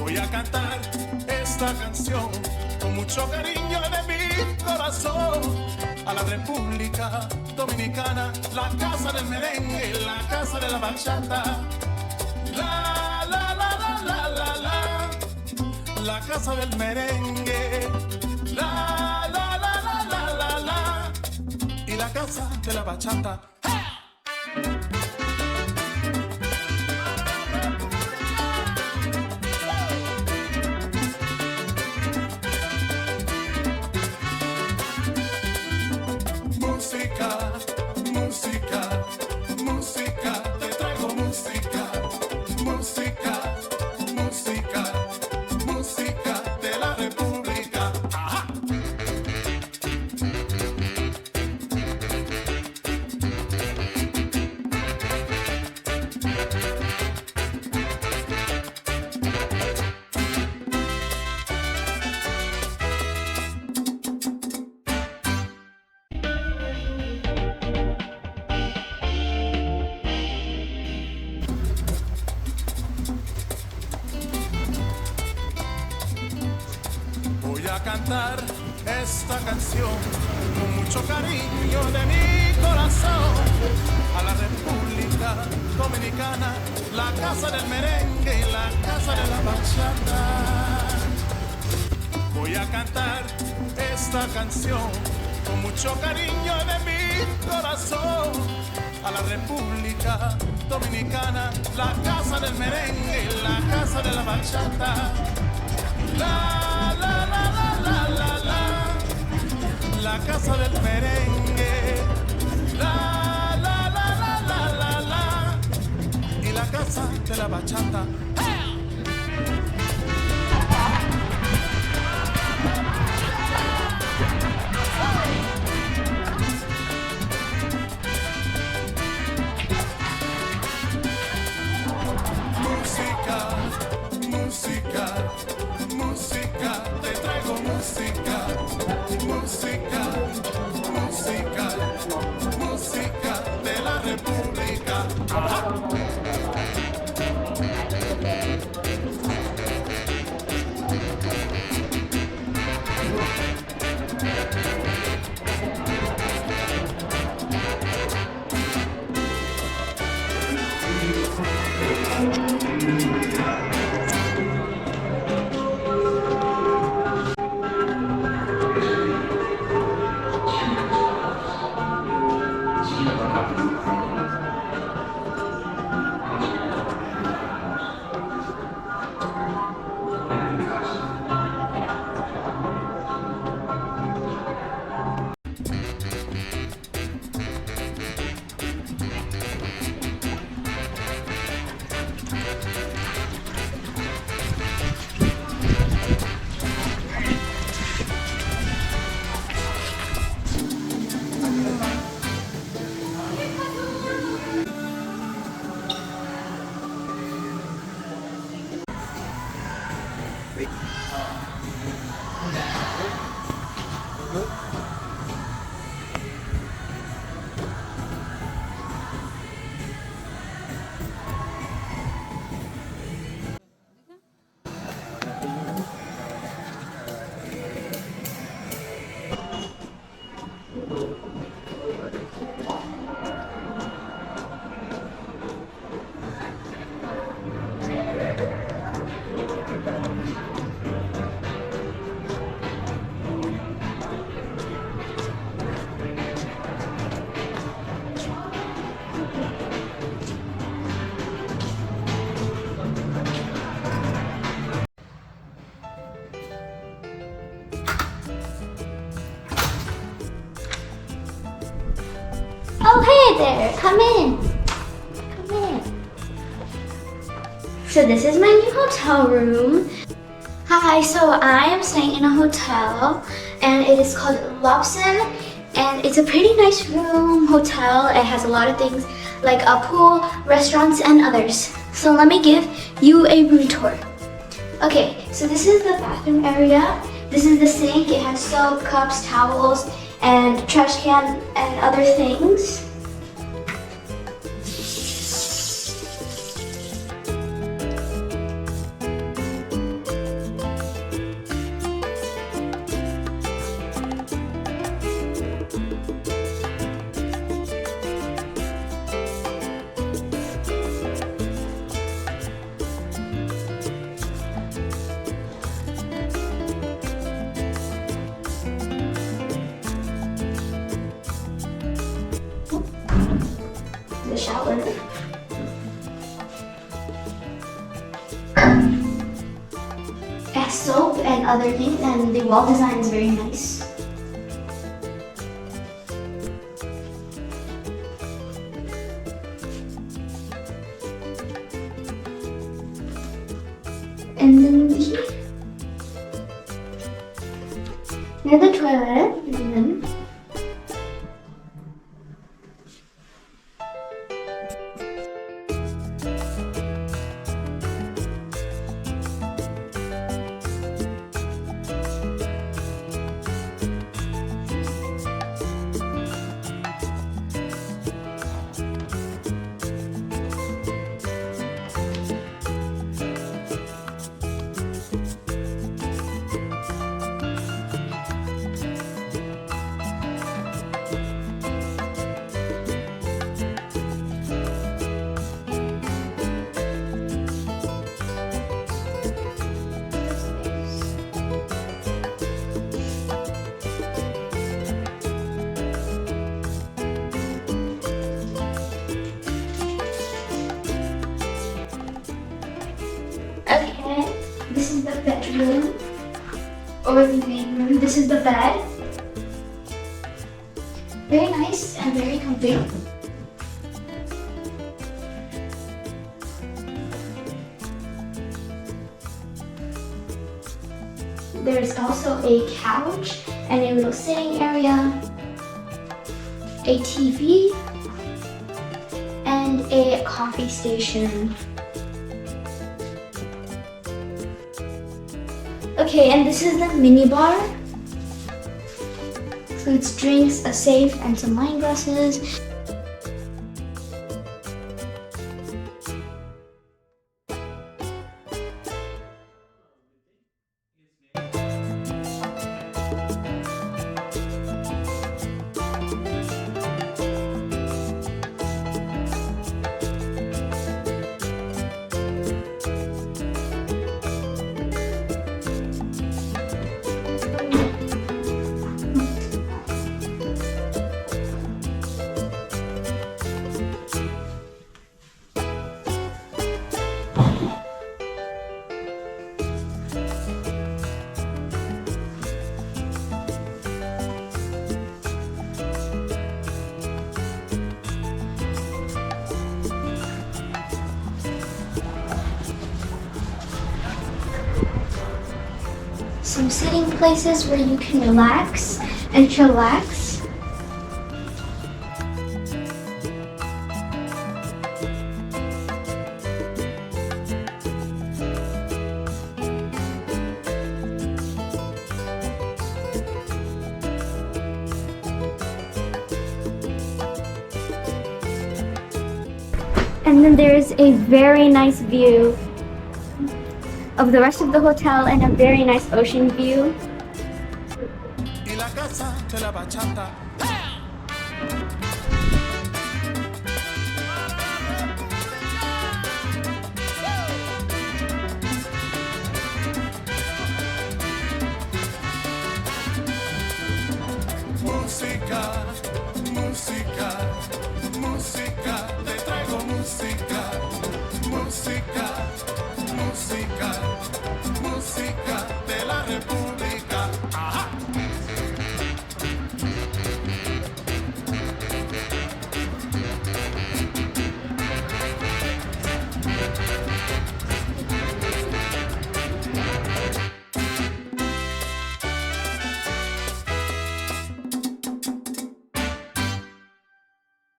Voy a cantar esta canción con mucho cariño de mi corazón a la República Dominicana, la casa del merengue, la casa de la bachata. La, la, la, la, la, la, la casa del merengue. La, la, la, la, la, la, la, y la casa de la bachata. ¡Hey! Música, música, música, te traigo música, música, música, música de la República. ¡Ajá! Voy a cantar esta canción con mucho cariño de mi corazón a la República Dominicana, la casa del merengue y la casa de la bachata. Voy a cantar esta canción con mucho cariño de mi corazón a la República Dominicana, la casa del merengue y la casa de la bachata. La, la, la, la, la, la, la casa del merengue. La, la, la, la, la, la, la, y la casa de la bachata. ¡Hey! Música, música, música, te traigo música, música, música, música de la República. ¡Ajá! Oh, hey there, come in. Come in. So this is my new hotel room. Hi, so I am staying in a hotel and it is called Lopesan, and it's a pretty nice room, hotel. It has a lot of things like a pool, restaurants, and others. So let me give you a room tour. Okay, so this is the bathroom area. This is the sink. It has soap, cups, towels, and trash can and other things. has soap and other things, and the wall design is very nice. And then here, near the toilet, and then okay, this is the bedroom, or the main room. This is the bed. Very nice and very comfy. There's also a couch and a little sitting area, a TV, and a coffee station. Okay, and this is the mini bar. Includes drinks, a safe, and some wine glasses. Some sitting places where you can relax and chillax. And then there's a very nice view of the rest of the hotel and a very nice ocean view. Y la casa de la bachata